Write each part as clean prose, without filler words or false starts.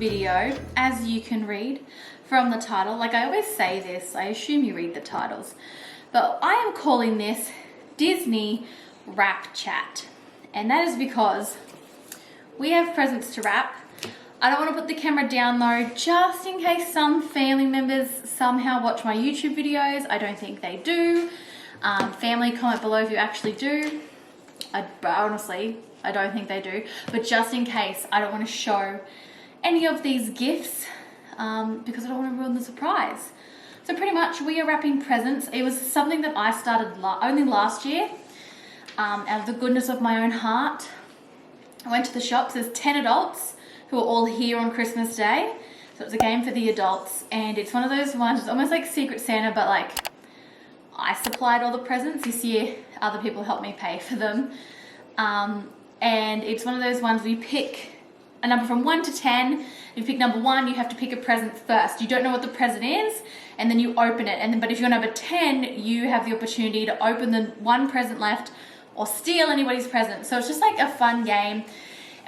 video, as you can read from the title. Like I always say this, I assume you read the titles, but I am calling this Disney Wrap Chat. And that is because we have presents to wrap. I don't want to put the camera down though, just in case some family members somehow watch my YouTube videos. I don't think they do. Family, comment below if you actually do. Honestly, I don't think they do. But just in case, I don't want to show any of these gifts because I don't want to ruin the surprise. So pretty much we are wrapping presents. It was something that I started only last year out of the goodness of my own heart. I went to the shops. There's 10 adults who are all here on Christmas Day. So it's a game for the adults, and it's one of those ones, it's almost like Secret Santa, but like I supplied all the presents. This year other people helped me pay for them. And it's one of those ones where you pick a number from 1 to 10. If you pick number 1, you have to pick a present first. You don't know what the present is, and then you open it. And then, but if you're number 10, you have the opportunity to open the one present left or steal anybody's present. So it's just like a fun game.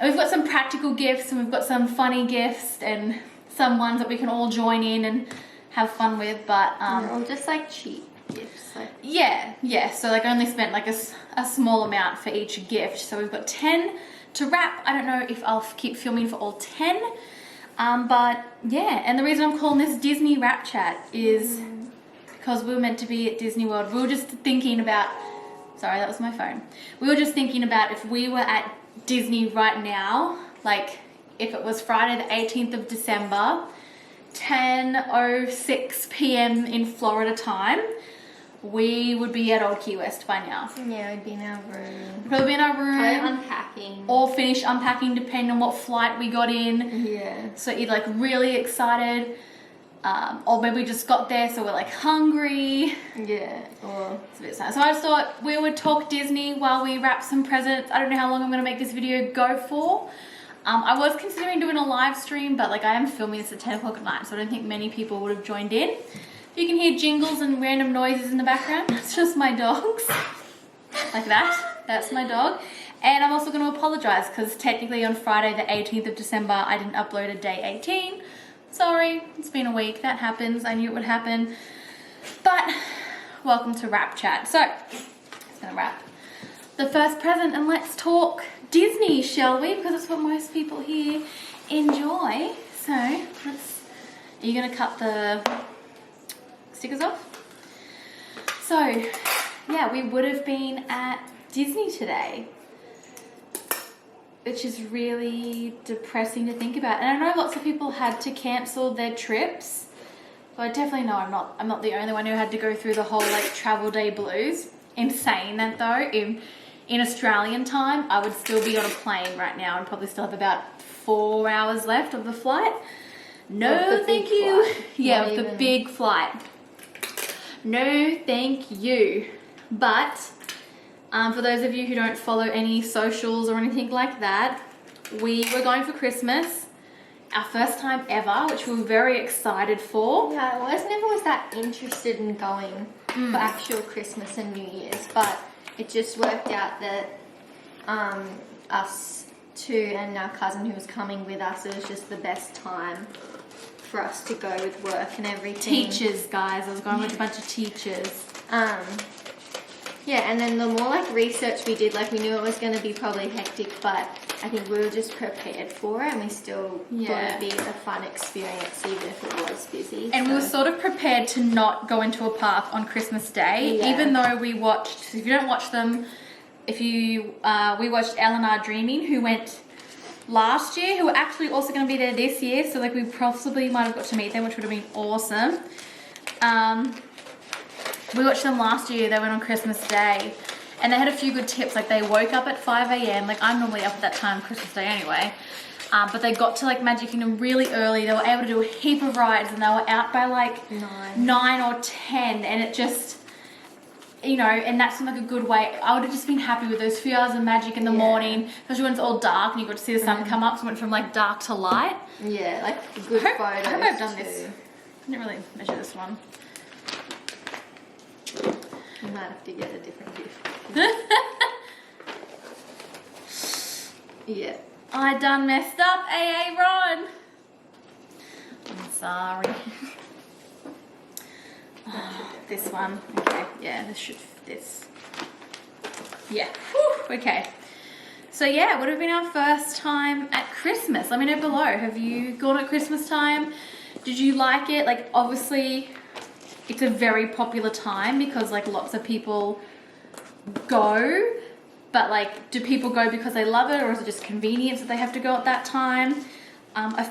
And we've got some practical gifts, and we've got some funny gifts, and some ones that we can all join in and have fun with. But they're all just like cheap gifts. Like. Yeah. So like I only spent like a small amount for each gift. So we've got 10 to wrap. I don't know if I'll keep filming for all 10. But yeah, and the reason I'm calling this Disney Wrap Chat is because we were meant to be at Disney World. We were just thinking about, sorry, that was my phone. We were just thinking about if we were at Disney right now, like if it was Friday the 18th of December, 10:06 p.m. in Florida time, we would be at Old Key West by now. Yeah, we'd be in our room. Probably be in our room. Probably unpacking. Or finish unpacking depending on what flight we got in. Yeah. So you're like really excited. Or maybe we just got there so we're like hungry. Yeah. Or it's a bit sad. So I just thought we would talk Disney while we wrap some presents. I don't know how long I'm going to make this video go for. I was considering doing a live stream, but like I am filming this at 10 o'clock at night, so I don't think many people would have joined in. You can hear jingles and random noises in the background. It's just my dogs. Like that. That's my dog. And I'm also going to apologize because technically on Friday the 18th of December I didn't upload a day 18. Sorry, it's been a week. That happens. I knew it would happen. But welcome to Wrap Chat. So, it's going to wrap the first present and let's talk Disney, shall we? Because it's what most people here enjoy. So, are you going to cut the stickers off? So, yeah, we would have been at Disney today, which is really depressing to think about. And I know lots of people had to cancel their trips, but I definitely know I'm not the only one who had to go through the whole like travel day blues. In saying that though, in Australian time, I would still be on a plane right now and probably still have about 4 hours left of the flight. No, thank you. Yeah, with the big flight. No, thank you. But for those of you who don't follow any socials or anything like that, we were going for Christmas, our first time ever, which we were very excited for. Yeah, I never was that interested in going for actual Christmas and New Year's, but it just worked out that us two and our cousin who was coming with us, it was just the best time for us to go with work and everything. Teachers, guys. I was going with a bunch of teachers. Yeah, and then the more like research we did, like we knew it was going to be probably hectic, but I think we were just prepared for it, and we still thought it'd be a fun experience even if it was busy. And we were sort of prepared to not go into a park on Christmas Day, even though we watched, if you don't watch them, we watched Eleanor Dreaming, who went last year, who are actually also going to be there this year, so like we possibly might have got to meet them, which would have been awesome. We watched them last year. They went on Christmas Day, and they had a few good tips. Like they woke up at 5 a.m. Like I'm normally up at that time Christmas Day anyway, but they got to like Magic Kingdom really early. They were able to do a heap of rides, and they were out by like 9 or 10, and it just, you know, and that seemed like a good way. I would have just been happy with those few hours of magic in the morning, especially when it's all dark and you got to see the sun come up. So it went from like dark to light. Yeah, like good photos. I hope I've done this. I didn't really measure this one. You might have to get a different gift. Yeah. I done messed up, AA Ron. sorry. Oh, this one. Okay, yeah, this. Yeah, whew, okay. So yeah, it would have been our first time at Christmas. Let me know below. Have you gone at Christmas time? Did you like it? Like, obviously, it's a very popular time because like lots of people go. But like, do people go because they love it, or is it just convenience that they have to go at that time?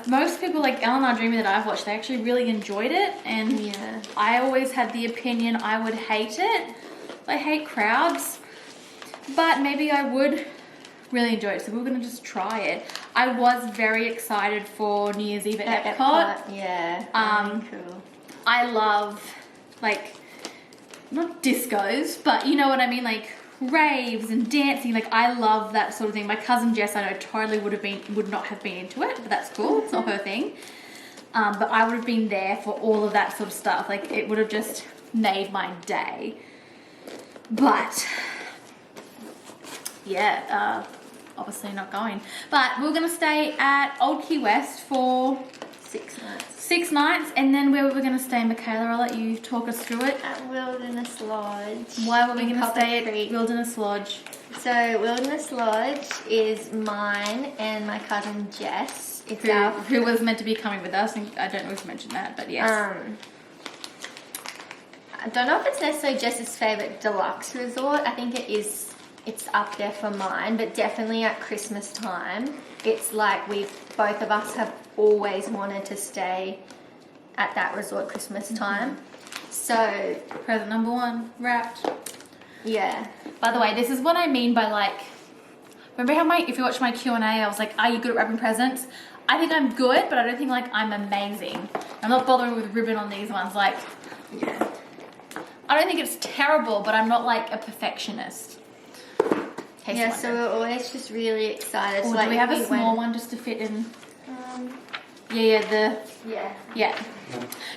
Most people, like Eleanor Dreamy that I've watched, they actually really enjoyed it, and Yeah. I always had the opinion I would hate it. I hate crowds, but maybe I would really enjoy it, so we were gonna just try it. I was very excited for New Year's Eve at Epcot. Yeah. Cool. I love, like, not discos, but you know what I mean, like raves and dancing. Like, I love that sort of thing. My cousin Jess, I know, totally would not have been into it, but that's cool. It's not her thing. But I would have been there for all of that sort of stuff. Like, it would have just made my day. But yeah, obviously not going. But we're gonna stay at Old Key West for 6 nights. 6 nights, and then where were we going to stay, Michaela? I'll let you talk us through it. At Wilderness Lodge. Why were we going to stay Creek. at Wilderness Lodge? So Wilderness Lodge is mine and my cousin Jess. It's Who was meant to be coming with us. And I don't know if you mentioned that, but yes. I don't know if it's necessarily Jess's favourite deluxe resort. I think it is. It's up there for mine, but definitely at Christmas time, it's like both of us have always wanted to stay at that resort Christmas time. So Present number 1, wrapped. yeah. By the way, this is what I mean by, like, remember how if you watch my Q&A, I was like, are you good at wrapping presents? I think I'm good, but I don't think, like, I'm amazing. I'm not bothering with ribbon on these ones. Like, Yeah. I don't think it's terrible, but I'm not, like, a perfectionist. Yeah, so we're always just really excited. Or So, do we have a small one just to fit in? Yeah.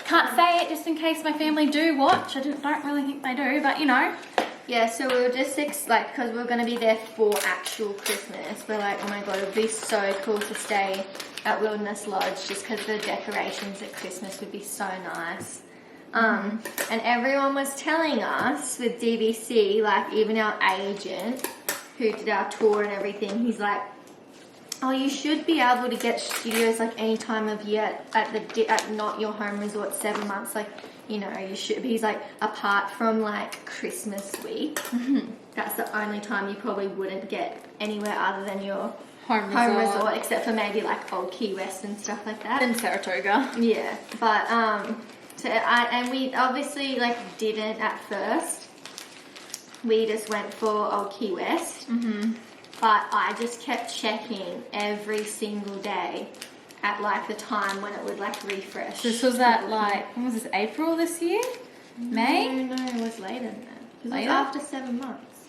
Can't say it just in case my family do watch. I don't really think they do, but you know. Yeah, so we were just because we're going to be there for actual Christmas. We're like, oh my god, it would be so cool to stay at Wilderness Lodge just because the decorations at Christmas would be so nice. And everyone was telling us with DVC, like even our agent who did our tour and everything, he's like, oh, you should be able to get studios like any time of year at not your home resort 7 months. Like, you know, you should. He's like, apart from like Christmas week, that's the only time you probably wouldn't get anywhere other than your Home resort, except for maybe like Old Key West and stuff like that. and Saratoga. Yeah, but we obviously like didn't at first. We just went for Old Key West. But I just kept checking every single day at like the time when it would like refresh. This was at like, when was this, April this year? May? No, it was later than that. It was Later? after 7 months.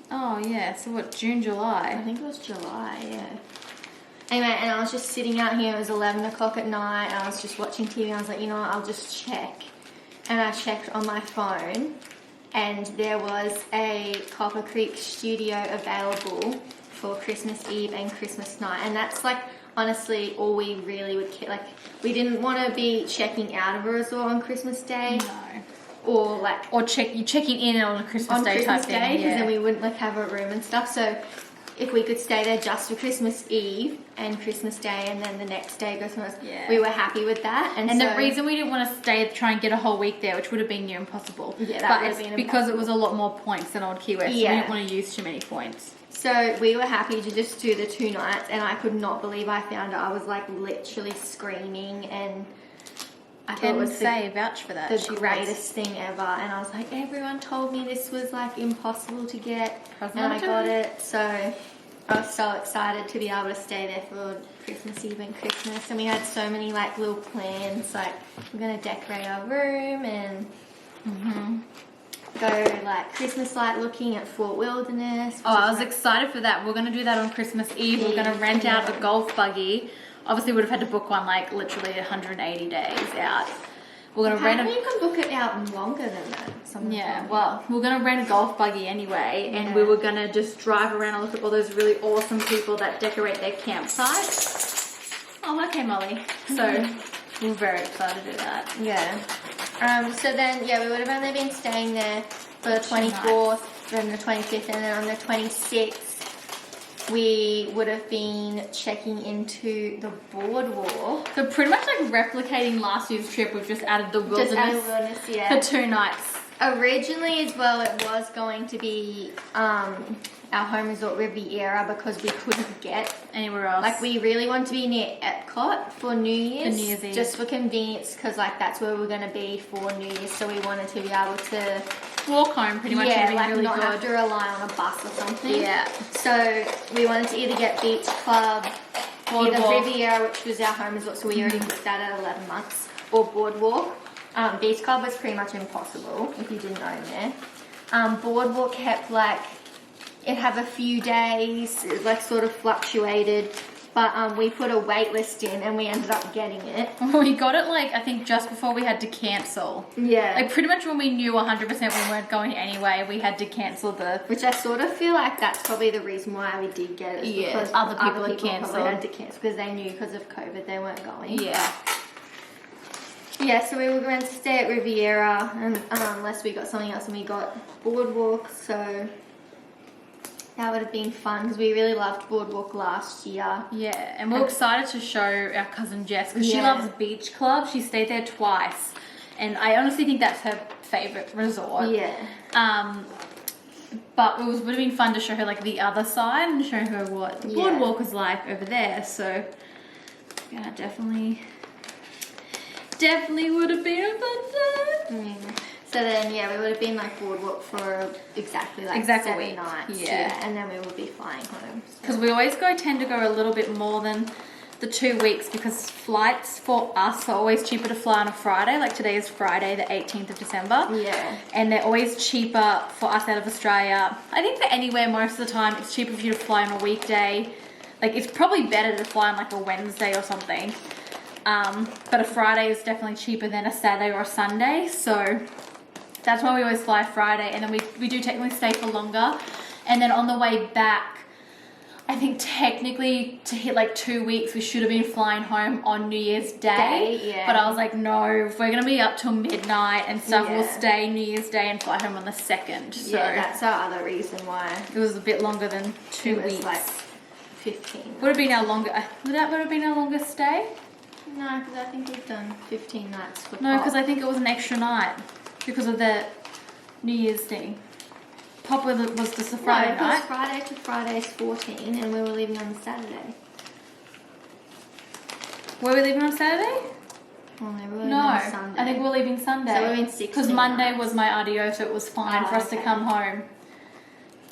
Oh yeah, so what, June, I July? think it was July, yeah. Anyway, and I was just sitting out here, it was 11 o'clock at night, and I was just watching TV, and I was like, you know what, I'll just check. And I checked on my phone, and there was a Copper Creek studio available for Christmas Eve and Christmas night. And that's like, honestly, all we really would care. Like, we didn't want to be checking out of a resort on Christmas Day. No. Or like... Or checking in on a Christmas Day Christmas type Day, thing. because Yeah. then we wouldn't like have a room and stuff. So if we could stay there just for Christmas Eve and Christmas Day, and then the next day go somewhere else, Yeah. we were happy with that. And And so, the reason we didn't want to try and get a whole week there, which would have been near impossible. Yeah, that but would it's have been because it was a lot more points than Old Key West. Yeah. We didn't want to use too many points. So we were happy to just do the 2 nights, and I could not believe I found it. I was like literally screaming, and I thought it was vouch for that. the greatest thing ever. And I was like, everyone told me this was like impossible to get, and I got it. So I was so excited to be able to stay there for Christmas Eve and Christmas. And we had so many like little plans, like we're gonna decorate our room and go like Christmas light looking at Fort Wilderness. Oh, I was excited for that. We're going to do that on Christmas Eve. We're going to rent out a golf buggy. Obviously, we would have had to book one like literally 180 days out. We're going to rent You can book it out longer than that. Yeah, well, we're going to rent a golf buggy anyway, and we were going to just drive around and look at all those really awesome people that decorate their campsite. Oh, okay, Molly. So We were very excited to do that. Yeah. So then, yeah, we would have only been staying there for the 24th, then the 25th, and then on the 26th, we would have been checking into the boardwalk. So pretty much like replicating last year's trip, we've just added the wilderness, yeah. for 2 nights. Originally as well, it was going to be our home resort Riviera because we couldn't get anywhere else. Like, we really want to be near Epcot for New Year's. For New Year's Eve. Just for convenience, because like that's where we're going to be for New Year's. So we wanted to be able to walk home pretty much. Yeah, and like really not good. have to rely on a bus or something. Yeah. So we wanted to either get Beach Club, either Boardwalk. Riviera, which was our home resort, so we already booked that at 11 months, or Boardwalk. Beach Club was pretty much impossible if you didn't own there. Boardwalk kept like, it have a few days, it like sort of fluctuated, but we put a wait list in and we ended up getting it. We got it like, I think just before we had to cancel. Yeah. Like pretty much when we knew 100% we weren't going anyway, we had to cancel the... Which I sort of feel like that's probably the reason why we did get it. Yeah, Because other people had probably cancelled. had to cancel because they knew because of COVID they weren't going. Yeah. Yeah, so we were going to stay at Riviera and, unless we got something else, and we got Boardwalk, so that would have been fun because we really loved Boardwalk last year. Yeah, and we're excited to show our cousin Jess because she Yeah. loves Beach Club. She stayed there twice, and I honestly think that's her favourite resort. Yeah. But it would have been fun to show her like the other side and show her what the boardwalk is like over there. So yeah, definitely would have been a fun time. So then, yeah, we would have been like Boardwalk for exactly 7 week. nights. Yeah. And then we would be flying home. Because we always tend to go a little bit more than the 2 weeks because flights for us are always cheaper to fly on a Friday. Like today is Friday, the 18th of December. Yeah. And they're always cheaper for us out of Australia. I think for anywhere most of the time it's cheaper for you to fly on a weekday. Like it's probably better to fly on like a Wednesday or something. But a Friday is definitely cheaper than a Saturday or a Sunday. So that's why we always fly Friday. And then we do technically stay for longer. And then on the way back, I think technically to hit like 2 weeks, we should have been flying home on New Year's Day. Yeah. But I was like, no, if we're going to be up till midnight and stuff, we'll Yeah. stay New Year's Day and fly home on the 2nd. So Yeah, that's our other reason why. it was a bit longer than 2 It was weeks. like 15. Would have been our longest stay? No, because I think we've done 15 nights for No, Pop. because I think it was an extra night because of the New Year's thing. Pop was just a Friday night. Friday to Friday is 14 and we were leaving on the Saturday. Were we leaving on Saturday? Well, no, we were leaving No, on Sunday. I think we're leaving Sunday. So we're leaving 16 because Monday nights. was my RDO, so it was fine Oh, for us to okay. come home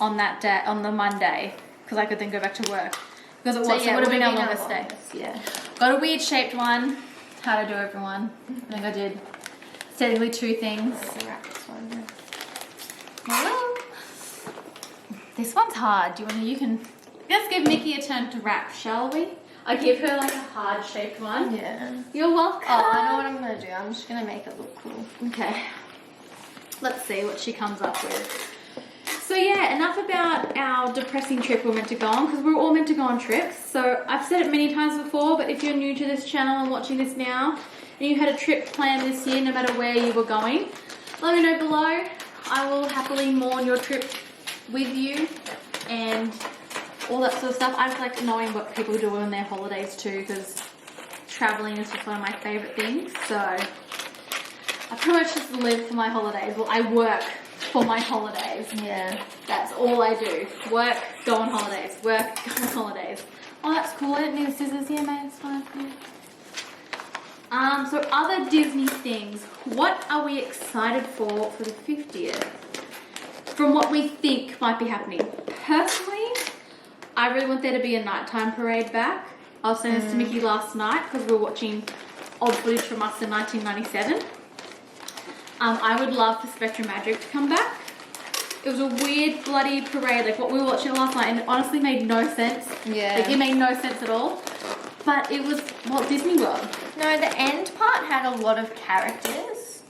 on that day, on the Monday, because I could then go back to work. Because it was, it would have been our longest day. Yeah. Got a weird shaped one. How'd I do, everyone? I think I did. It's technically 2 things. Let's wrap this one. Hello. This one's hard. Do you want to? You can. Let's give Mickey a turn to wrap, shall we? I give her like a hard shaped one. Yeah. You're welcome. Oh, I know what I'm going to do. I'm just going to make it look cool. Okay. Let's see what she comes up with. So yeah, enough about our depressing trip we're meant to go on, because we're all meant to go on trips. So I've said it many times before, but if you're new to this channel and watching this now, and you had a trip planned this year, no matter where you were going, let me know below. I will happily mourn your trip with you and all that sort of stuff. I just like knowing what people do on their holidays too, because traveling is just one of my favorite things. So I pretty much just live for my holidays. Well, I work for my holidays. Yeah. That's all I do. Work, go on holidays. Work, go on holidays. Oh, that's cool. I didn't need scissors here, mate. It's fine. So other Disney things. What are we excited for the 50th? From what we think might be happening. Personally, I really want there to be a nighttime parade back. I was saying this to Mickey last night because we were watching old footage from us in 1997. I would love for Spectrum Magic to come back. It was a weird bloody parade, like what we were watching last night, and it honestly made no sense. Yeah. Like it made no sense at all. But it was Walt Disney World. No, the end part had a lot of characters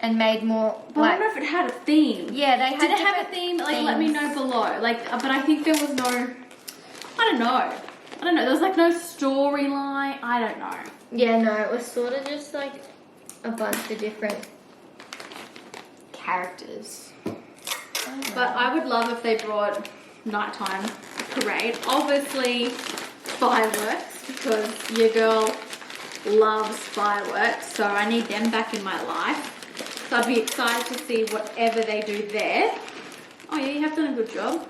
and made more. But I don't know if it had a theme. Yeah, they had. Did it have a theme? Like, let me know below. Like, but I think there was no. I don't know. I don't know, there was like no storyline. I don't know. Yeah, no, it was sort of just like a bunch of different characters. But I would love if they brought nighttime parade. Obviously fireworks, because your girl loves fireworks, so I need them back in my life. So I'd be excited to see whatever they do there. Oh yeah, you have done a good job.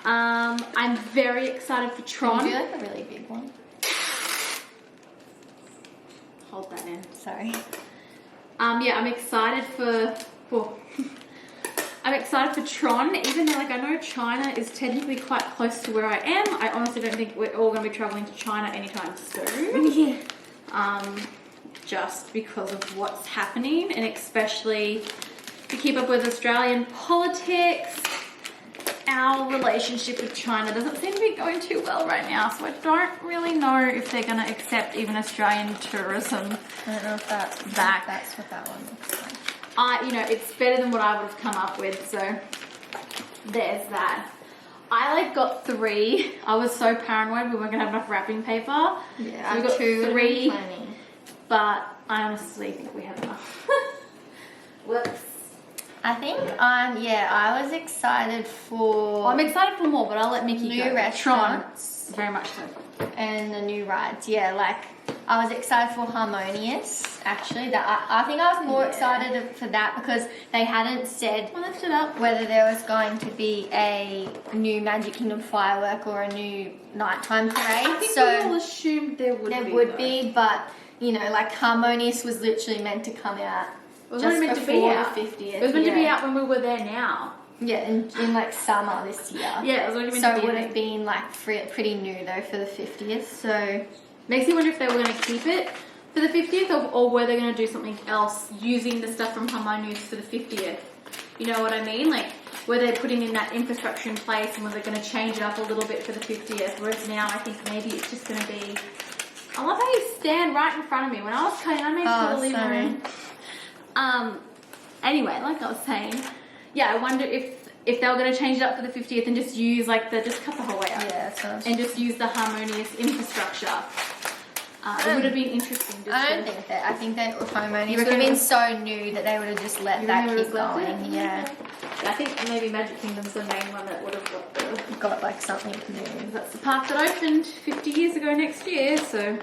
I'm very excited for Tron. Can you do like a really big one? Hold that in. Sorry. Yeah, I'm excited for I'm excited for Tron, even though like I know China is technically quite close to where I am. I honestly don't think we're all going to be traveling to China anytime soon. Yeah. Just because of what's happening, and especially to keep up with Australian politics. Our relationship with China doesn't seem to be going too well right now, so I don't really know if they're going to accept even Australian tourism. I don't know if that's back. That's what that one looks like. You know, it's better than what I would have come up with, so there's that. I like got 3. I was so paranoid we weren't going to have enough wrapping paper. Yeah, so we got 2 3, plenty. but I honestly think we have enough. Whoops. I think I was excited for Well, I'm excited for more, but I'll let Mickey new go. restaurants. Tron, very much so. And the new rides. Yeah, like I was excited for Harmonious, actually. That I think I was more excited for that because they hadn't said Well, lift it up. whether there was going to be a new Magic Kingdom firework or a new nighttime parade. I think so we all assumed there would be. there would be, but you know, like Harmonious was literally meant to come out It was just only meant to be before out. the 50th. It was meant to be out when we were there now. Yeah, in like summer this year. Yeah, it was only meant So to it be would in have been like pretty new though for the 50th. So Makes me wonder if they were going to keep it for the 50th or were they going to do something else using the stuff from Harmonious for the 50th. You know what I mean? Like, were they putting in that infrastructure in place and were they going to change it up a little bit for the 50th? Whereas now I think maybe it's just going to be... I love how you stand right in front of me. When I was cutting, I made sure to leave room. Anyway, like I was saying, yeah, I wonder if they were going to change it up for the 50th and just use like just cut the whole way out. yeah, so And just use the Harmonious infrastructure. It would have been interesting. I don't think that. I think that Harmonious You would have reckon been so new that they would have just let that keep going. Yeah, I think maybe Magic Kingdom's the main one that would have got like something new. that's the park that opened 50 years ago next year, so.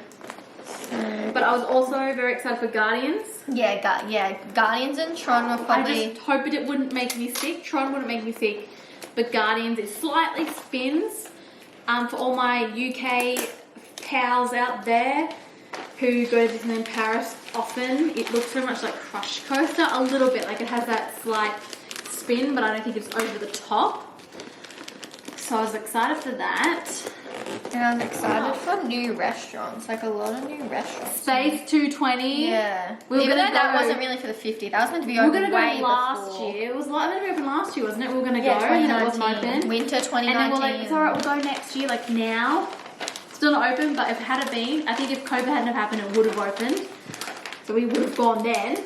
But I was also very excited for Guardians. Yeah, Guardians and Tron were probably. I just hoped it wouldn't make me sick. Tron wouldn't make me sick, but Guardians, it slightly spins. For all my UK pals out there who go to Disneyland Paris often, it looks very much like Crush Coaster, a little bit. Like it has that slight spin, but I don't think it's over the top. So I was excited for that. And I was excited for new restaurants, like a lot of new restaurants. Space 220. Yeah. We were Even gonna though that go- wasn't really for the 50th. That was meant to be We were open going to way go last before. year. It was meant to be open last year, wasn't it? We were going to go, Yeah, and it wasn't 2019. open. Winter 2019. And then we're like, it's alright, we'll go next year, like now. Still not open, but if it had been, I think if COVID hadn't have happened, it would have opened. So we would have gone then.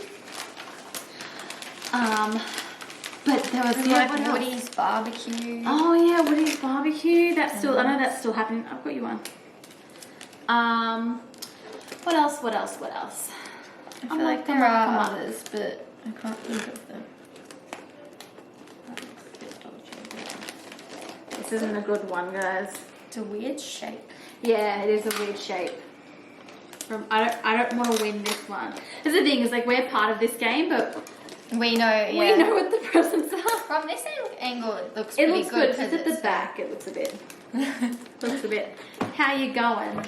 But there was like Woody's Barbecue. Oh yeah, Woody's Barbecue. That's still, I know that's still happening. I've got you one. What else? I feel like there are others, but I can't think of them. This isn't a good one, guys. It's a weird shape. Yeah, it is a weird shape. I don't want to win this one. That's the thing, is like we're part of this game, but We know we know what the presents are. From this angle, it looks It pretty looks good. because Just at the back, it looks a bit. Looks a bit. How you going?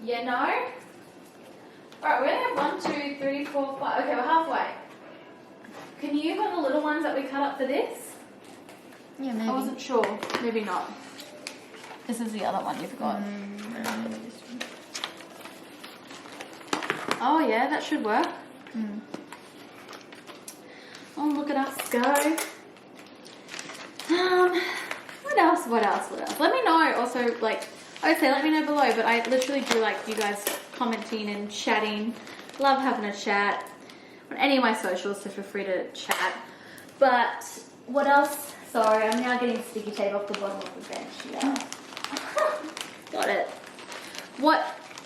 Yeah, no? Alright, we only have 1, 2, 3, 4, 5. Okay, we're halfway. Can you got the little ones that we cut up for this? Yeah, maybe. I wasn't sure. Maybe not. This is the other one you've got. No, maybe this one. Oh yeah, that should work. Oh, look at us go. What else? Let me know also, like, I would say let me know below, but I literally do like you guys commenting and chatting. Love having a chat on any of my socials, so feel free to chat. But what else Sorry, I'm now getting sticky tape off the bottom of the bench. Yeah. Got it. What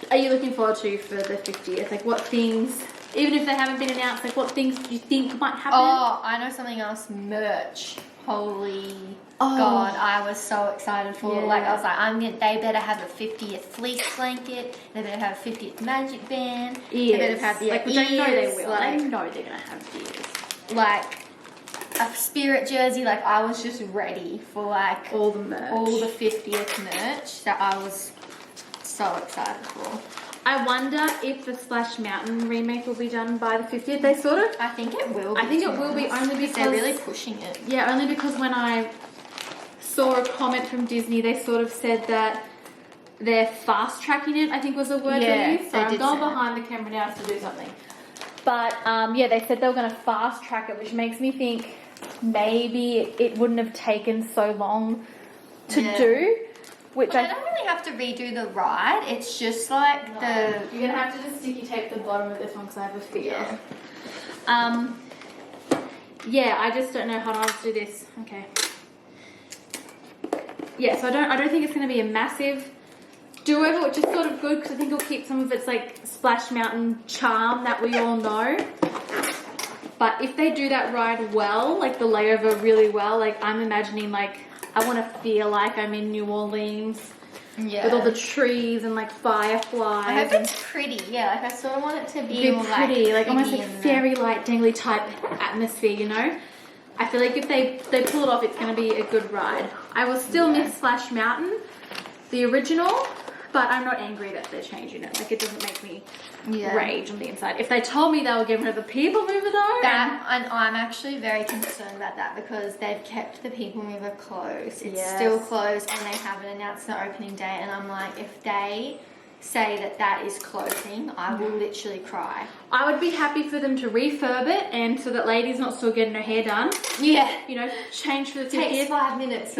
are you looking forward to for the 50th? Like, what things, even if they haven't been announced, like, what things do you think might happen? Oh, I know something else. Merch. Holy God, I was so excited for it. Like, I was like, they better have a 50th fleece blanket. They better have a 50th magic band. Ears. They better have the which I know they will. Like, I know they're gonna have ears. Like a spirit jersey. Like, I was just ready for like all the merch, all the 50th merch that I was so excited for. I wonder if the Splash Mountain remake will be done by the 50th. They sort of... I think it will be. I think it will be only because... They're really pushing it. Yeah, only because when I saw a comment from Disney, they sort of said that they're fast-tracking it, I think was the word they used. So I'm going behind the camera now to do something. But, yeah, they said they were going to fast-track it, which makes me think maybe it wouldn't have taken so long to do. Which I don't really have to redo the ride. It's just like you're gonna have to just sticky tape the bottom of this one because I have a fear. Yeah, I just don't know how to do this. Okay. Yeah, so I don't think it's gonna be a massive do-over, which is sort of good because I think it'll keep some of its like Splash Mountain charm that we all know. But if they do that ride well, like the layover really well, like I'm imagining like I want to feel like I'm in New Orleans with all the trees and like fireflies. I hope it's pretty. Yeah, like I sort of want it to be more pretty, like almost like fairy light dangly type atmosphere, you know? I feel like if they pull it off, it's going to be a good ride. I will still miss Splash Mountain, the original, but I'm not angry that they're changing it. Like it doesn't make me rage on the inside. If they told me they were getting rid of the People Mover though, and I'm actually very concerned about that because they've kept the People Mover closed. It's still closed and they haven't announced the opening date. And I'm like, if they say that is closing, I will literally cry. I would be happy for them to refurb it and so that lady's not still getting her hair done. Yeah. You know, change for the Takes 5 minutes.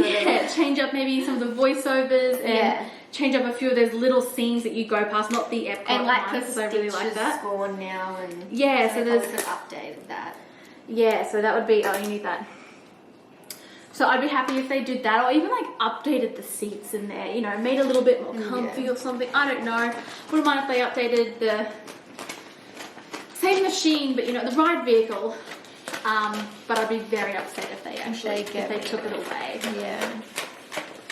Change up maybe some of the voiceovers and change up a few of those little scenes that you go past, not the Epcot and like ones, because I really like that. Gone now and so there's updated that. Yeah, so that would be you need that. So I'd be happy if they did that, or even like updated the seats in there, you know, made a little bit more comfy or something. I don't know. Wouldn't mind if they updated the same machine, but you know, the ride vehicle. But I'd be very upset if they actually took it away. Yeah.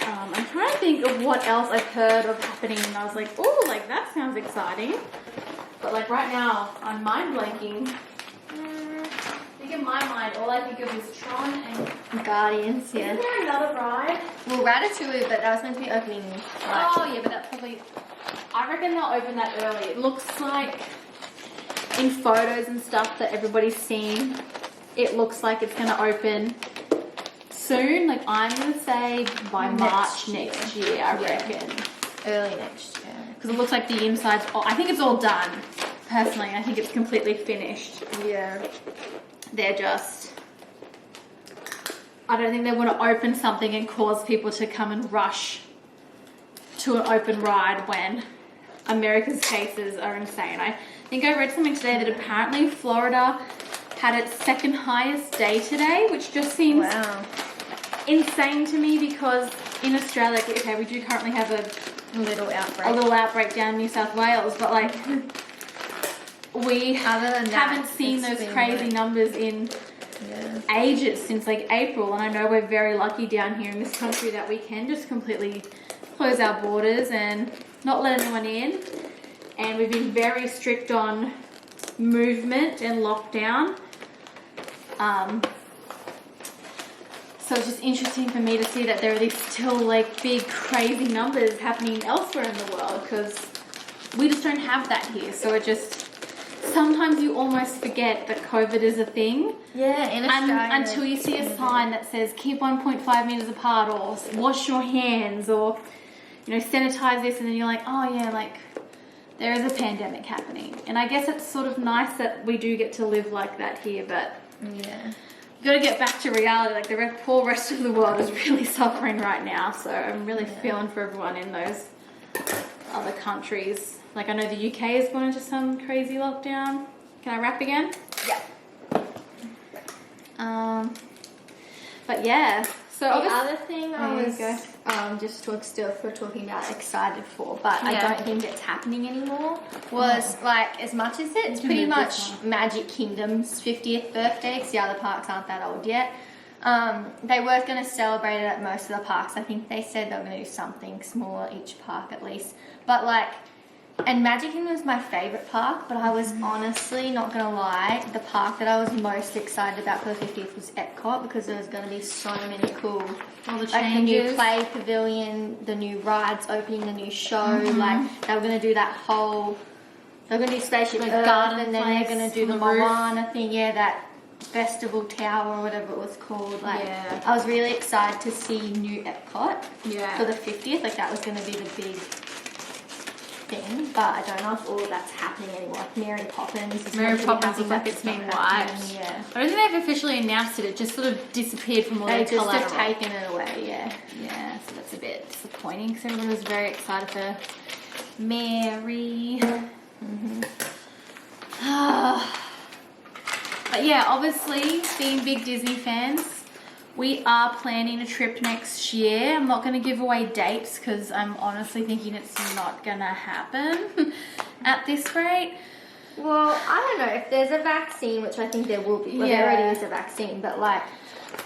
I'm trying to think of what else I've heard of happening, and I was like, oh, like that sounds exciting. But like right now, I'm mind blanking. I think in my mind, all I think of is Tron and Guardians. Yeah. Isn't there another ride? Well, Ratatouille, but that was meant to be opening. Oh yeah, but that probably. I reckon they'll open that early. It looks like in photos and stuff that everybody's seen, it looks like it's going to open soon. Like I'm going to say by March next year, I reckon. Early next year. Because it looks like the inside's I think it's all done. Personally, I think it's completely finished. Yeah. They're just... I don't think they want to open something and cause people to come and rush to an open ride when America's cases are insane. I think I read something today that apparently Florida had its second highest day today, which just seems insane to me because in Australia, okay, we do currently have a little outbreak down in New South Wales, but like we haven't seen those crazy numbers in ages, since like April. And I know we're very lucky down here in this country that we can just completely close our borders and not let anyone in, and we've been very strict on movement and lockdown. So it's just interesting for me to see that there are these still like big crazy numbers happening elsewhere in the world, because we just don't have that here. So it just, sometimes you almost forget that COVID is a thing. Yeah, in Australia. Until you see a sign that says keep 1.5 meters apart, or wash your hands, or you know, sanitize this, and then you're like, oh yeah, like there is a pandemic happening. And I guess it's sort of nice that we do get to live like that here, but yeah, you got to get back to reality. Like the poor rest of the world is really suffering right now, so I'm really feeling for everyone in those other countries. Like I know the UK is going into some crazy lockdown. Can I wrap again? Yeah. But yeah, so the other thing I was go. we're talking about excited for, but I Yeah. don't think it's happening anymore, was like, as much as it's pretty much Magic Kingdom's 50th birthday, because the other parks aren't that old yet. They were going to celebrate it at most of the parks. I think they said they were going to do something small at each park at least. But like, and Magic Kingdom was my favourite park, but I was honestly, not going to lie, the park that I was most excited about for the 50th was Epcot, because there was going to be so many cool, All the like changes. the new play pavilion, the new rides opening, the new show, like they were going to do that whole, they're going to do Spaceship Like Earth, garden and then place they're going to do the on the roof. Moana thing, that festival tower or whatever it was called. Like, Yeah. I was really excited to see new Epcot Yeah. for the 50th. Like, that was going to be the big thing, but I don't know if all of that's happening anymore. Like Mary Poppins is Mary meant to be Poppins happening, looks like but it's been not wiped. happening, Yeah. I don't think they've officially announced it. It just sort of disappeared from all They the just collateral. have taken it away, Yeah, so that's a bit disappointing because everyone was very excited for Mary. But yeah, obviously, being big Disney fans, we are planning a trip next year. I'm not going to give away dates because I'm honestly thinking it's not going to happen at this rate. Well, I don't know, if there's a vaccine, which I think there will be, well, there already is a vaccine, but like,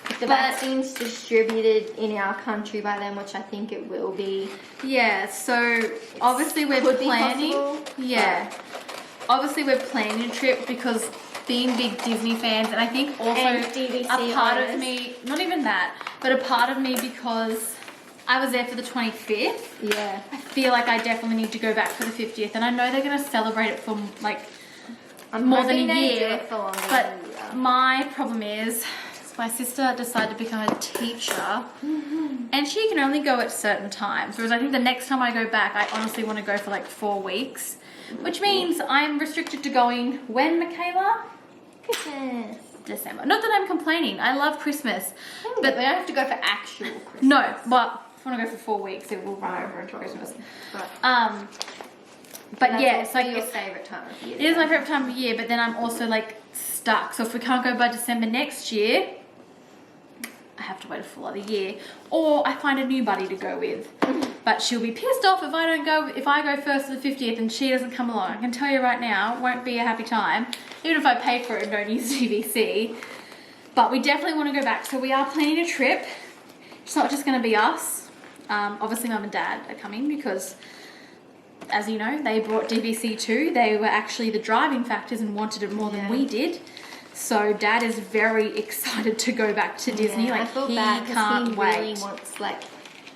if the vaccine's distributed in our country by then, which I think it will be. Yeah, so obviously we're could be planning. possible, Yeah. Obviously we're planning a trip because being big Disney fans, and I think also And DVC a part of owners. me, not even that, but a part of me because I was there for the 25th. Yeah. I feel like I definitely need to go back for the 50th, and I know they're going to celebrate it for like more than a year. But my problem is my sister decided to become a teacher, and she can only go at certain times. Whereas I think the next time I go back, I honestly want to go for like 4 weeks, which means I'm restricted to going when, Michaela? Christmas. December. Not that I'm complaining. I love Christmas. But we don't have to go for actual Christmas. No, but if I want to go for 4 weeks, it will run over into Christmas. Right. But yeah, it's like your favourite time of year. it is my favourite time of year, but then I'm also like stuck. So if we can't go by December next year, I have to wait a full other year, or I find a new buddy to go with. But she'll be pissed off if I go first to the 50th and she doesn't come along. I can tell you right now, it won't be a happy time, even if I pay for it and don't use DVC. But we definitely want to go back, so we are planning a trip. It's not just going to be us. Obviously, Mum and Dad are coming because, as you know, they brought DVC too. They were actually the driving factors and wanted it more than we did. So Dad is very excited to go back to Disney. I Like, feel he bad 'cause can't he wait. really wants, like,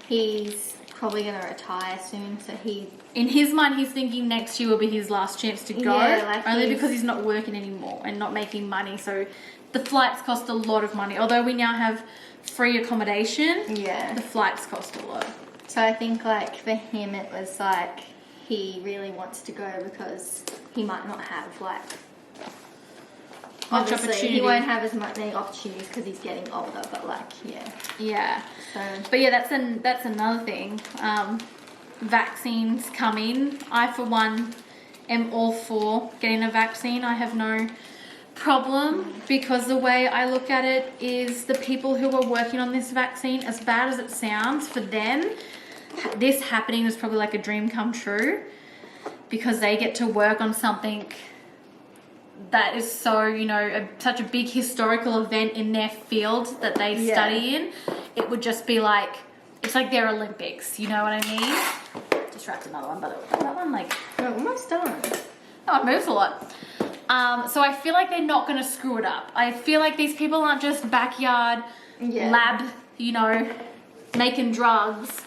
he's probably going to retire soon, so he... In his mind, he's thinking next year will be his last chance to go. Yeah, like only he's- because he's not working anymore and not making money. So the flights cost a lot of money. Although we now have free accommodation, Yeah. the flights cost a lot. So I think, like, for him it was like he really wants to go because he might not have, like... Much Obviously, opportunity. he won't have as many opportunities because he's getting older, but, like, Yeah. So... But yeah, that's another thing. Vaccines coming. I, for one, am all for getting a vaccine. I have no problem because the way I look at it is the people who are working on this vaccine, as bad as it sounds for them, this happening is probably like a dream come true because they get to work on something that is so, you know, such a big historical event in their field that they study in. It would just be like, it's like their Olympics, you know what I mean? Just wrapped another one, by the way. That one, like... We're almost done. Oh, it moves a lot. So I feel like they're not going to screw it up. I feel like these people aren't just backyard lab, you know, making drugs.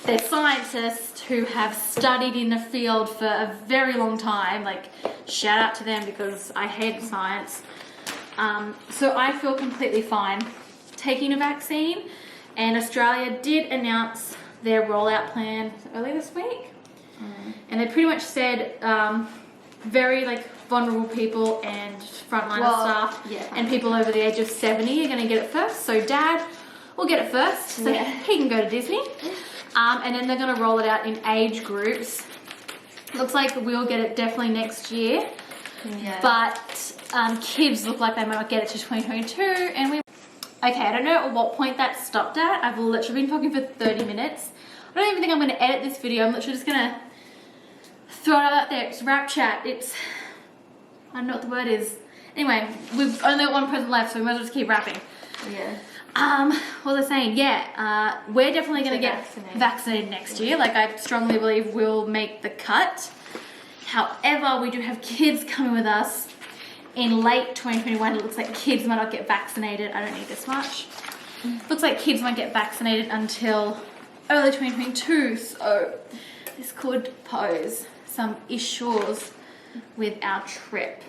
They're scientists who have studied in the field for a very long time. Like, shout out to them because I hate science. So I feel completely fine taking a vaccine. And Australia did announce their rollout plan early this week. And they pretty much said very, like, vulnerable people and frontliner staff and people over the age of 70 are going to get it first. So Dad will get it first so he can go to Disney. And then they're going to roll it out in age groups. Looks like we'll get it definitely next year. Yeah. But kids look like they might not get it to 2022. And we... Okay, I don't know at what point that stopped at. I've literally been talking for 30 minutes. I don't even think I'm going to edit this video. I'm literally just going to throw it out there. It's rap chat. It's, I don't know what the word is. Anyway, we've only got one present left, so we might as well just keep rapping. Yeah. What was I saying? Yeah, we're definitely going to get vaccinated next year. Like, I strongly believe we'll make the cut. However, we do have kids coming with us in late 2021. It looks like kids might not get vaccinated. I don't need this much. Looks like kids might get vaccinated until early 2022. So this could pose some issues with our trip.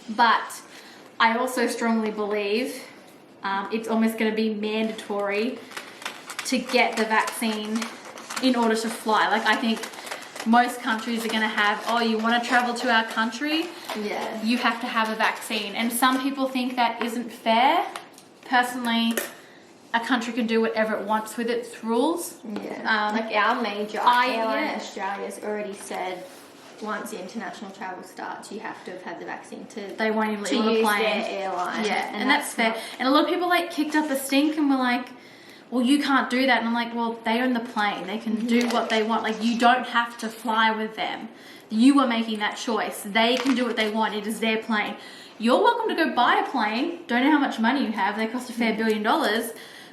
But I also strongly believe it's almost going to be mandatory to get the vaccine in order to fly. Like, I think most countries are going to have, oh, you want to travel to our country? Yeah. You have to have a vaccine. And some people think that isn't fair. Personally, a country can do whatever it wants with its rules. Yeah. Like our major airline, Australia's already said once the international travel starts, you have to have had the vaccine to. They won't even let to you on a use plane. their airline. Yeah, and that's fair. And a lot of people like kicked up a stink and were like, well, you can't do that. And I'm like, well, they own the plane. They can do what they want. Like, you don't have to fly with them. You are making that choice. They can do what they want. It is their plane. You're welcome to go buy a plane. Don't know how much money you have. They cost a fair $1 billion.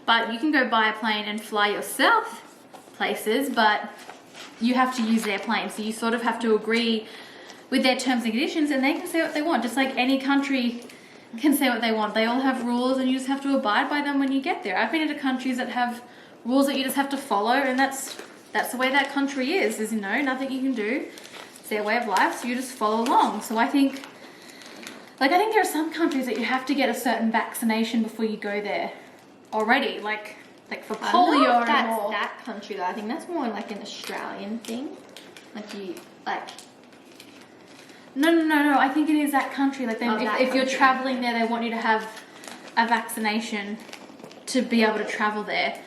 But you can go buy a plane and fly yourself places, but you have to use their plane. So you sort of have to agree with their terms and conditions, and they can say what they want. Just like any country can say what they want. They all have rules, and you just have to abide by them when you get there. I've been into countries that have rules that you just have to follow, and that's the way that country is, you know, nothing you can do. It's their way of life, so you just follow along. So I think there are some countries that you have to get a certain vaccination before you go there already, like for polio. That's that country though. I think that's more like an Australian thing. No. I think it is that country. Like, if you're traveling there, they want you to have a vaccination to be able to travel there.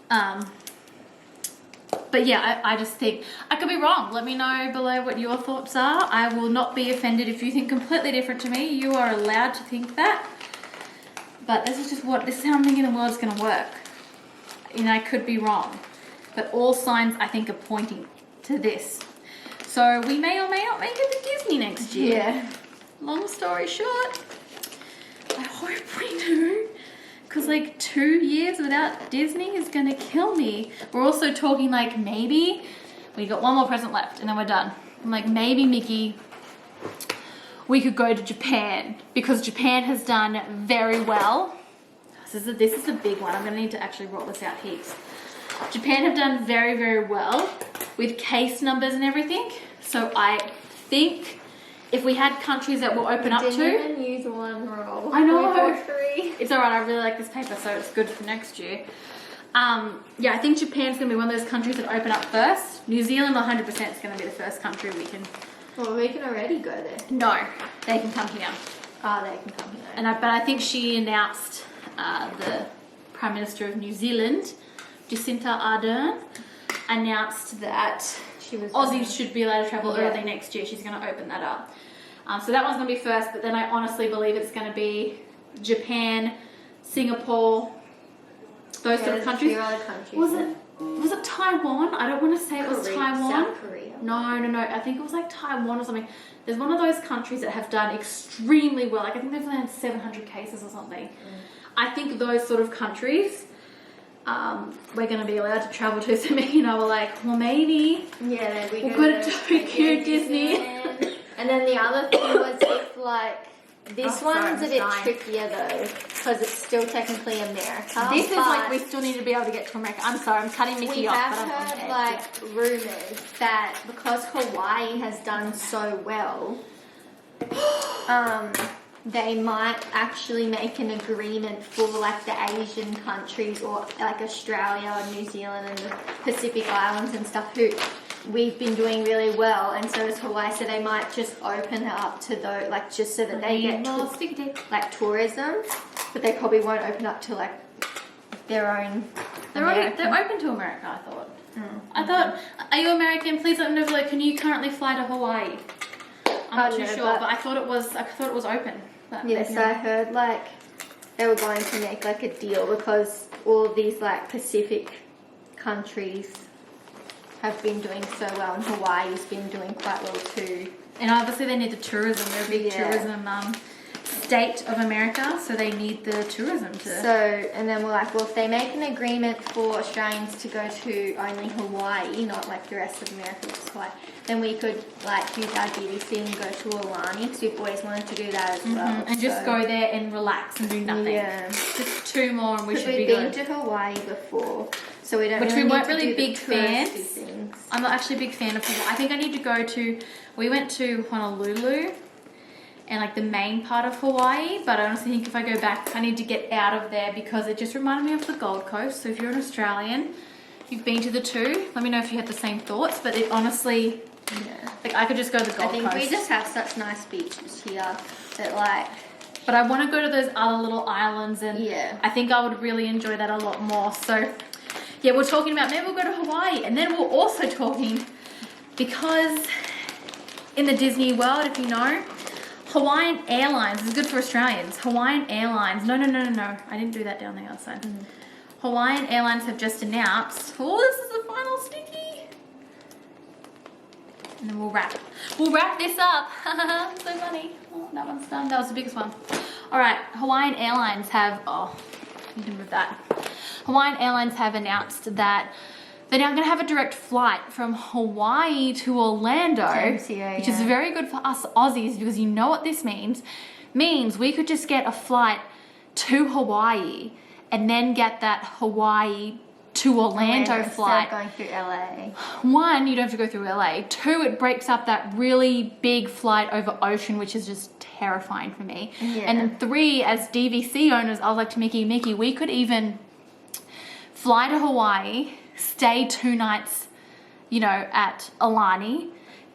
But yeah, I just think I could be wrong. Let me know below what your thoughts are. I will not be offended if you think completely different to me. You are allowed to think that. But this is how I'm thinking the world's going to work. You know, I could be wrong. But all signs, I think, are pointing to this. So we may or may not make it to Disney next year. Yeah. Long story short, I hope we do. Because, 2 years without Disney is going to kill me. We're also talking, maybe we got one more present left and then we're done. I'm like, maybe, Mickey, we could go to Japan, because Japan has done very well. This is a big one. I'm going to need to actually roll this out heaps. Japan have done very, very well with case numbers and everything. So I think if we had countries that will open up to... Didn't even use one roll. I know. We bought 3. It's alright. I really like this paper, so it's good for next year. Yeah, I think Japan's going to be one of those countries that open up first. New Zealand 100% is going to be the first country we can... Well, we can already go there. No, they can come here. Oh, they can come here. But I think she announced, the Prime Minister of New Zealand, Jacinda Ardern, announced that Aussies should be allowed to travel early next year. She's going to open that up. So that one's going to be first, but then I honestly believe it's going to be Japan, Singapore, those sort of countries. Was it Taiwan? I don't want to say it was Taiwan. South Korea. No. I think it was Taiwan or something. There's one of those countries that have done extremely well. I think they've had 700 cases or something. I think those sort of countries, we're going to be allowed to travel to. So Mickey and I were like, well, maybe we'll go to Tokyo Disney. And then the other thing was if this one's a bit trickier though, because it's still technically America. This is we still need to be able to get to America. I'm sorry, I'm cutting Mickey off. We have heard rumours that because Hawaii has done so well, they might actually make an agreement for the Asian countries or Australia or New Zealand and the Pacific Islands and stuff who we've been doing really well, and so is Hawaii, so they might just open it up to those, just so that they get tourism, but they probably won't open up to their own. They're open to America, I thought. I thought, are you American? Please let me know. Can you currently fly to Hawaii? I'm not too sure, but I thought it was open. Yes, I heard they were going to make like a deal because all of these like Pacific countries have been doing so well, and Hawaii's been doing quite well too. And obviously they need the tourism. They're a big tourism state of America, so they need the tourism to... So, and then we're like, well, if they make an agreement for Australians to go to only Hawaii, not like the rest of America, which is Hawaii, then we could like use our DVC and go to Aulani, because we've always wanted to do that as well. And just go there and relax and do nothing. Yeah. Just 2 more and we should be good. We've been to Hawaii before, so we don't Which really we need weren't to really do big the touristy fans. things. I'm not actually a big fan of Hawaii. I think I need to go to... We went to Honolulu and like the main part of Hawaii, but I honestly think if I go back, I need to get out of there because it just reminded me of the Gold Coast. So if you're an Australian, you've been to the 2, let me know if you had the same thoughts, but it honestly, like I could just go to the Gold Coast. I think we just have such nice beaches here that like... But I want to go to those other little islands, and I think I would really enjoy that a lot more. So yeah, we're talking about maybe we'll go to Hawaii, and then we're also talking, because in the Disney world, if you know, Hawaiian Airlines is good for Australians. Hawaiian Airlines, no, I didn't do that down the other side. Hawaiian Airlines have just announced, oh, this is the final sticky. And then we'll wrap this up. So funny. Oh, that one's done. That was the biggest one. All right, Hawaiian Airlines have, you can move that. Hawaiian Airlines have announced that they're now going to have a direct flight from Hawaii to Orlando, which is very good for us Aussies, because you know what this means. Means we could just get a flight to Hawaii and then get that Hawaii to Orlando flight. Instead of going through LA. 1, you don't have to go through LA. 2, it breaks up that really big flight over ocean, which is just terrifying for me. And then 3, as DVC owners, I was like to Mickey, we could even fly to Hawaii, stay 2 nights, at Aulani,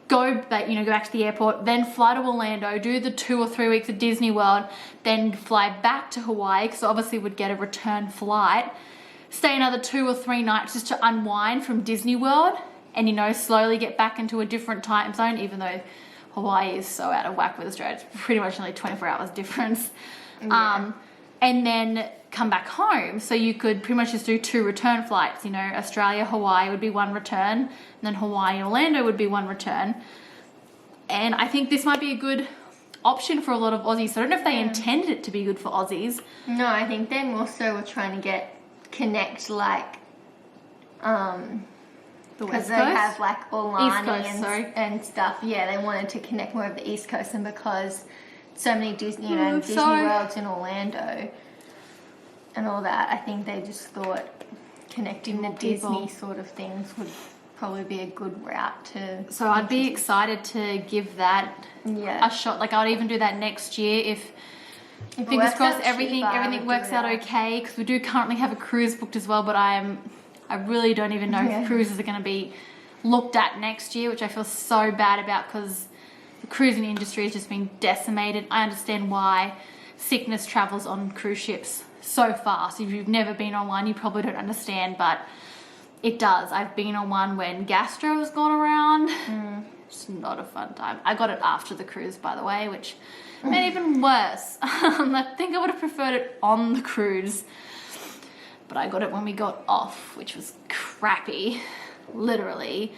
go back to the airport, then fly to Orlando, do the 2 or 3 weeks at Disney World, then fly back to Hawaii, because obviously would get a return flight, stay another 2 or 3 nights just to unwind from Disney World, and slowly get back into a different time zone, even though Hawaii is so out of whack with Australia. It's pretty much only 24 hours difference. And then come back home. So you could pretty much just do 2 return flights. Australia, Hawaii would be 1 return, and then Hawaii and Orlando would be 1 return. And I think this might be a good option for a lot of Aussies. So I don't know if they intended it to be good for Aussies. No, I think they more so were trying to connect like the West Coast? Because they have like Aulani East Coast, and stuff. Yeah, they wanted to connect more of the East Coast, and because so many Disney Worlds in Orlando and all that, I think they just thought connecting the Disney sort of things would probably be a good route to... So I'd be excited to give that a shot. Like I'd even do that next year if fingers crossed everything works out okay, because we do currently have a cruise booked as well, but I really don't even know if cruises are going to be looked at next year, which I feel so bad about, because the cruising industry has just been decimated. I understand why sickness travels on cruise ships so fast. If you've never been on one, you probably don't understand, but it does. I've been on one when gastro has gone around. It's not a fun time. I got it after the cruise, by the way, which made it even worse. I think I would have preferred it on the cruise, but I got it when we got off, which was crappy, literally.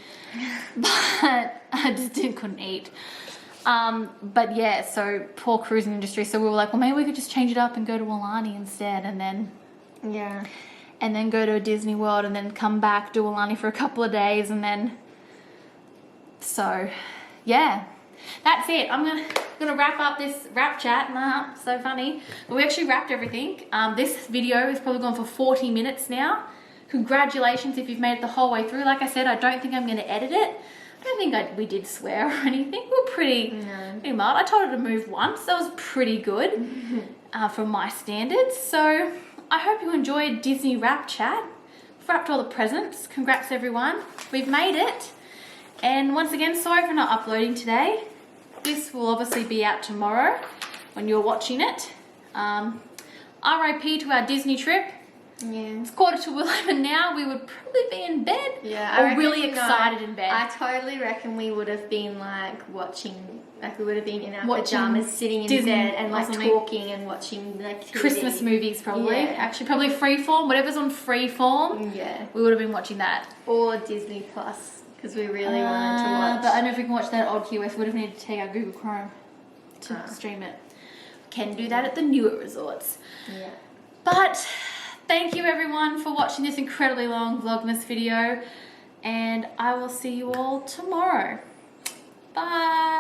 But I just couldn't eat. But yeah, so poor cruising industry. So we were like, well, maybe we could just change it up and go to Aulani instead, and then go to a Disney World, and then come back, do Aulani for a couple of days, and then. So, yeah, that's it. I'm gonna wrap up this wrap chat. So funny. But we actually wrapped everything. This video is probably gone for 40 minutes now. Congratulations if you've made it the whole way through. Like I said, I don't think I'm going to edit it. I don't think we did swear or anything. We were pretty mild. I told her to move once. That was pretty good from my standards. So I hope you enjoyed Disney Wrap Chat. We've wrapped all the presents. Congrats, everyone. We've made it. And once again, sorry for not uploading today. This will obviously be out tomorrow when you're watching it. RIP to our Disney trip. Yeah. It's 11:15 now. We would probably be in bed. Yeah, I or reckon, really no, excited in bed. I totally reckon we would have been like watching, like we would have been in our Watching pajamas, sitting in Disney bed and or like something. talking and watching like TV. Christmas movies probably. Yeah. Actually, probably Freeform. Whatever's on Freeform. Yeah. We would have been watching that. Or Disney Plus, because we really wanted to watch. But I don't know if we can watch that at Odd QS. We would have needed to take our Google Chrome to stream it. Can do that at the newer resorts. Yeah. But thank you everyone for watching this incredibly long Vlogmas video, and I will see you all tomorrow. Bye.